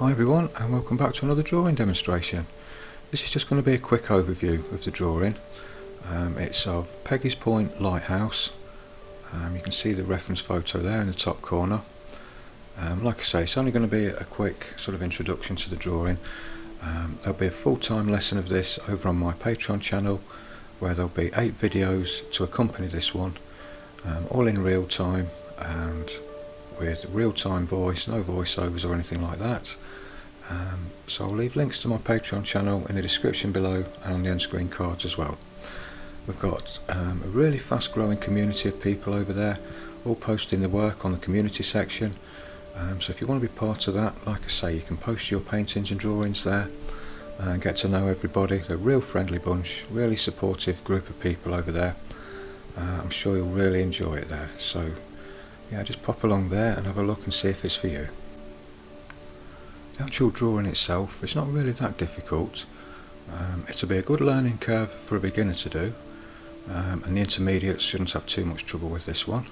Hi everyone, and welcome back to another drawing demonstration. This is just going to be a quick overview of the drawing. It's of Peggy's Point Lighthouse. You can see the reference photo there in the top corner. Like I say, it's only going to be a quick sort of introduction to the drawing. There'll be a full-time lesson of this over on my Patreon channel, where there'll be 8 videos to accompany this one, all in real time and with real-time voice, no voiceovers or anything like that. So I'll leave links to my Patreon channel in the description below and on the on-screen cards as well. We've got a really fast-growing community of people over there, all posting their work on the community section. So if you want to be part of that, like I say, you can post your paintings and drawings there and get to know everybody. They're a real friendly bunch, really supportive group of people over there. I'm sure you'll really enjoy it there. So yeah, just pop along there and have a look and see if it's for you. The actual drawing itself, it's not really that difficult. It'll be a good learning curve for a beginner to do, and the intermediates shouldn't have too much trouble with this one.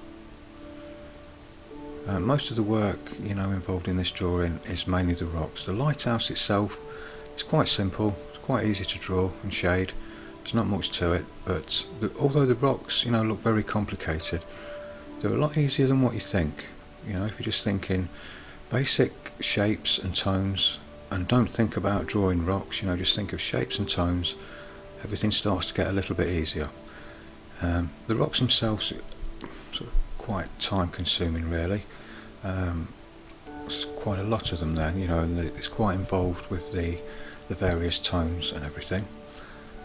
Most of the work involved in this drawing is mainly the rocks. The lighthouse itself is quite simple, it's quite easy to draw and shade. There's not much to it, but although the rocks look very complicated, they're a lot easier than what you think. If you're just thinking basic shapes and tones and don't think about drawing rocks, just think of shapes and tones, everything starts to get a little bit easier. The rocks themselves are sort of quite time consuming really. There's quite a lot of them then, and it's quite involved with the various tones and everything.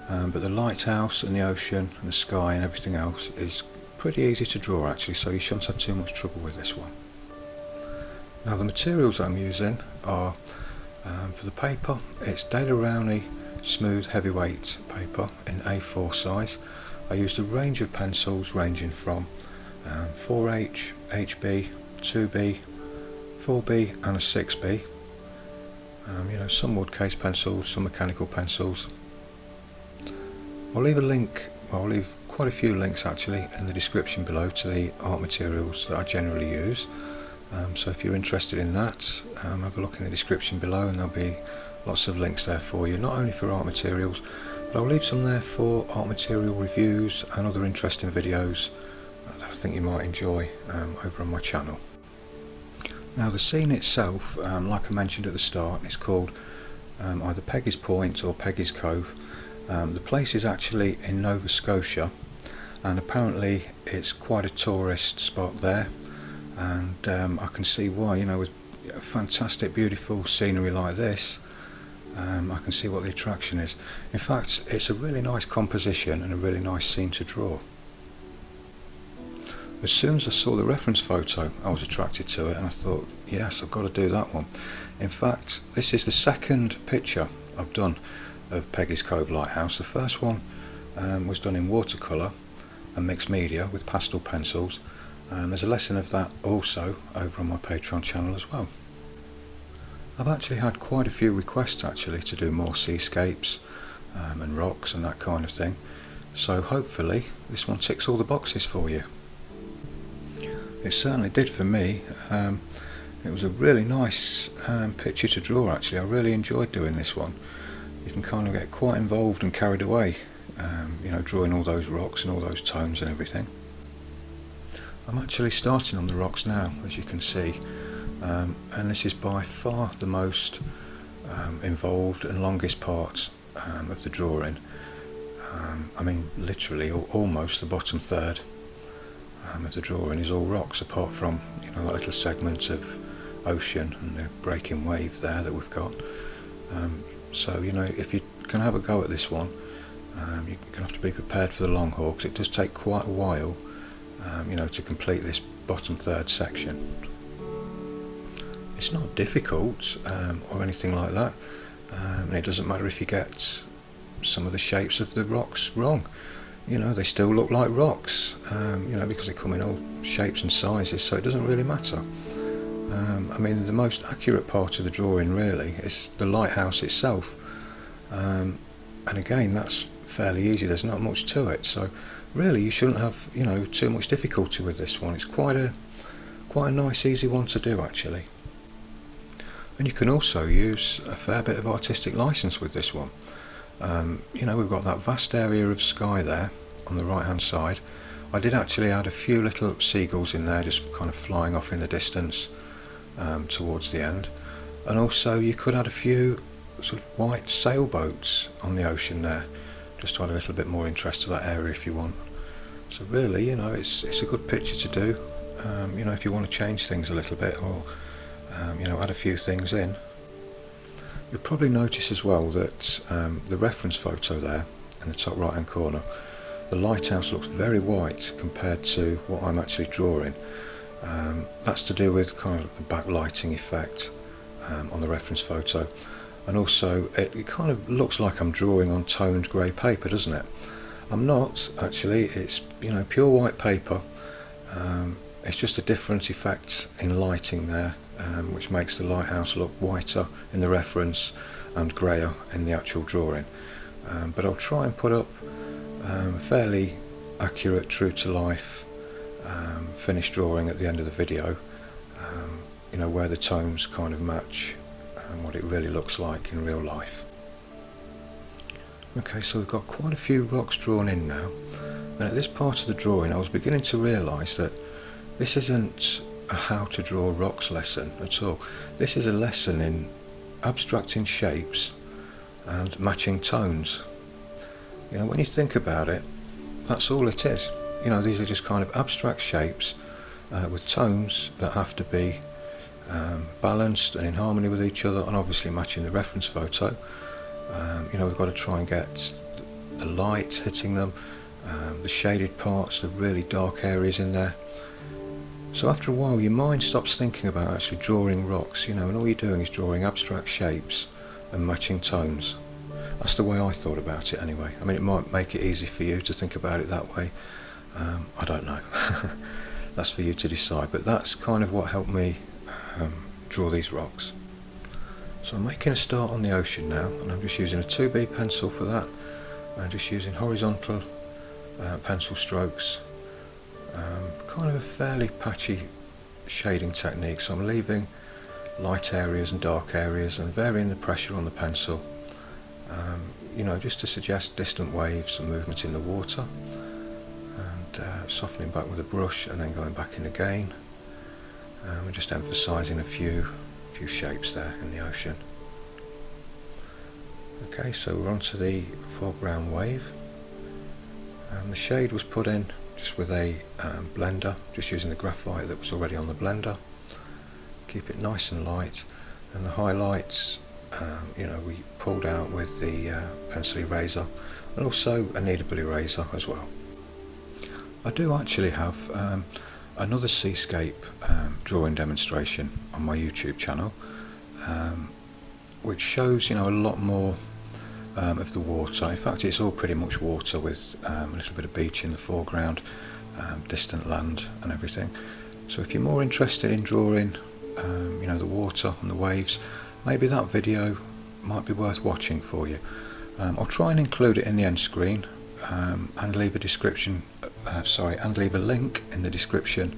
But the lighthouse and the ocean and the sky and everything else is pretty easy to draw actually, so you shouldn't have too much trouble with this one. Now the materials I'm using are, for the paper, it's Daler Rowney smooth heavyweight paper in A4 size. I used a range of pencils ranging from 4H, HB, 2B, 4B and a 6B. Some wood case pencils, some mechanical pencils. I'll leave quite a few links actually in the description below to the art materials that I generally use. So if you're interested in that, have a look in the description below and there'll be lots of links there for you, not only for art materials, but I'll leave some there for art material reviews and other interesting videos that I think you might enjoy over on my channel. Now the scene itself, like I mentioned at the start, is called either Peggy's Point or Peggy's Cove. The place is actually in Nova Scotia, and apparently it's quite a tourist spot there, and I can see why. With a fantastic beautiful scenery like this, I can see what the attraction is. In fact, it's a really nice composition and a really nice scene to draw. As soon as I saw the reference photo, I was attracted to it and I thought, yes, I've got to do that one. In fact, this is the second picture I've done of Peggy's Cove Lighthouse. The first one was done in watercolour and mixed media with pastel pencils. There's a lesson of that also over on my Patreon channel as well. I've actually had quite a few requests actually to do more seascapes and rocks and that kind of thing, so hopefully this one ticks all the boxes for you. It certainly did for me. It was a really nice picture to draw actually. I really enjoyed doing this one. You can kind of get quite involved and carried away, drawing all those rocks and all those tones and everything. I'm actually starting on the rocks now, as you can see, and this is by far the most involved and longest part of the drawing. I mean literally almost the bottom third of the drawing is all rocks, apart from that little segment of ocean and the breaking wave there that we've got. So if you're going to have a go at this one, you're going to have to be prepared for the long haul, because it does take quite a while to complete this bottom third section. It's not difficult or anything like that, and it doesn't matter if you get some of the shapes of the rocks wrong. They still look like rocks, because they come in all shapes and sizes, so it doesn't really matter. I mean, the most accurate part of the drawing really is the lighthouse itself, and again that's fairly easy, there's not much to it, so really you shouldn't have too much difficulty with this one. It's quite a nice easy one to do actually. And you can also use a fair bit of artistic license with this one. You know, we've got that vast area of sky there on the right hand side. I did actually add a few little seagulls in there, just kind of flying off in the distance towards the end. And also you could add a few sort of white sailboats on the ocean there, just to add a little bit more interest to that area if you want. So really, you know, it's a good picture to do, you know, if you want to change things a little bit, or you know, add a few things in. You'll probably notice as well that the reference photo there in the top right hand corner, the lighthouse looks very white compared to what I'm actually drawing. That's to do with kind of the backlighting effect on the reference photo, and also it kind of looks like I'm drawing on toned grey paper, doesn't it? I'm not actually. It's, you know, pure white paper. It's just a different effect in lighting there, which makes the lighthouse look whiter in the reference and greyer in the actual drawing. But I'll try and put up a fairly accurate, true to life finished drawing at the end of the video, you know, where the tones kind of match what it really looks like in real life. Okay, so we've got quite a few rocks drawn in now, and at this part of the drawing I was beginning to realise that this isn't a how to draw rocks lesson at all. This is a lesson in abstracting shapes and matching tones. You know, when you think about it, that's all it is. You know, these are just kind of abstract shapes with tones that have to be balanced and in harmony with each other, and obviously matching the reference photo. You know, we've got to try and get the light hitting them, the shaded parts, the really dark areas in there. So after a while your mind stops thinking about actually drawing rocks, you know, and all you're doing is drawing abstract shapes and matching tones. That's the way I thought about it anyway. I mean, it might make it easy for you to think about it that way. I don't know. That's for you to decide, but that's kind of what helped me draw these rocks. So I'm making a start on the ocean now, and I'm just using a 2B pencil for that. I'm just using horizontal pencil strokes, kind of a fairly patchy shading technique, so I'm leaving light areas and dark areas and varying the pressure on the pencil, you know, just to suggest distant waves and movement in the water, and softening back with a brush and then going back in again, and just emphasising a few shapes there in the ocean. Okay, so we're on to the foreground wave. The shade was put in just with a blender, just using the graphite that was already on the blender. Keep it nice and light, and the highlights, you know, we pulled out with the pencil eraser, and also a kneadable eraser as well. I do actually have another Seascape drawing demonstration on my YouTube channel, which shows, you know, a lot more of the water. In fact, it's all pretty much water with a little bit of beach in the foreground, distant land and everything. So if you're more interested in drawing, you know, the water and the waves, maybe that video might be worth watching for you. I'll try and include it in the end screen, and leave a description, and leave a link in the description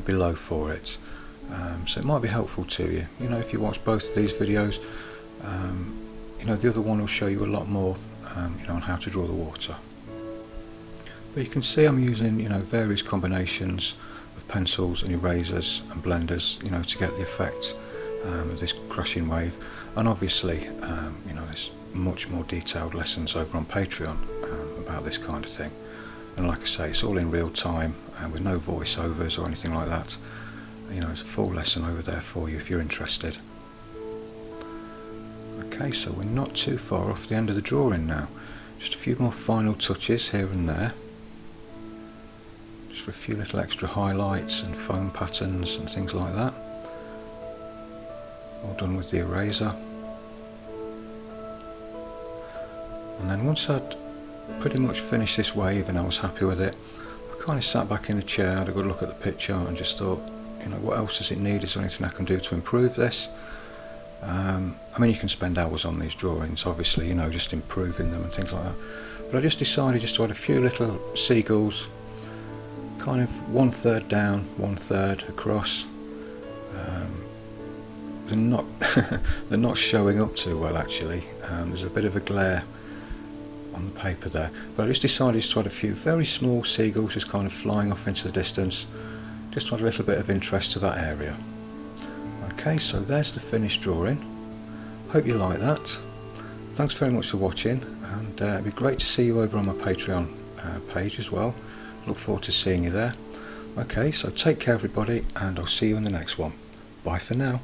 below for it. So it might be helpful to you. You know, if you watch both of these videos, you know, the other one will show you a lot more, you know, on how to draw the water. But you can see I'm using, you know, various combinations of pencils and erasers and blenders, you know, to get the effect of this crashing wave. And obviously, you know, there's much more detailed lessons over on Patreon about this kind of thing. And like I say, it's all in real time, with no voiceovers or anything like that. You know, it's a full lesson over there for you if you're interested. Okay, so we're not too far off the end of the drawing now. Just a few more final touches here and there. Just for a few little extra highlights and foam patterns and things like that. All done with the eraser. And then once I'd pretty much finished this wave and I was happy with it, I kind of sat back in the chair, had a good look at the picture and just thought, you know, what else does it need? Is there anything I can do to improve this? I mean, you can spend hours on these drawings, obviously, you know, just improving them and things like that. But I just decided just to add a few little seagulls, kind of 1/3 down, 1/3 across, they're not they're not showing up too well actually. There's a bit of a glare on the paper there, but I just decided to add a few very small seagulls just kind of flying off into the distance, just to add a little bit of interest to that area. Okay, so there's the finished drawing. Hope you like that. Thanks very much for watching, and it'd be great to see you over on my Patreon page as well. Look forward to seeing you there. Okay, so take care everybody, and I'll see you in the next one. Bye for now.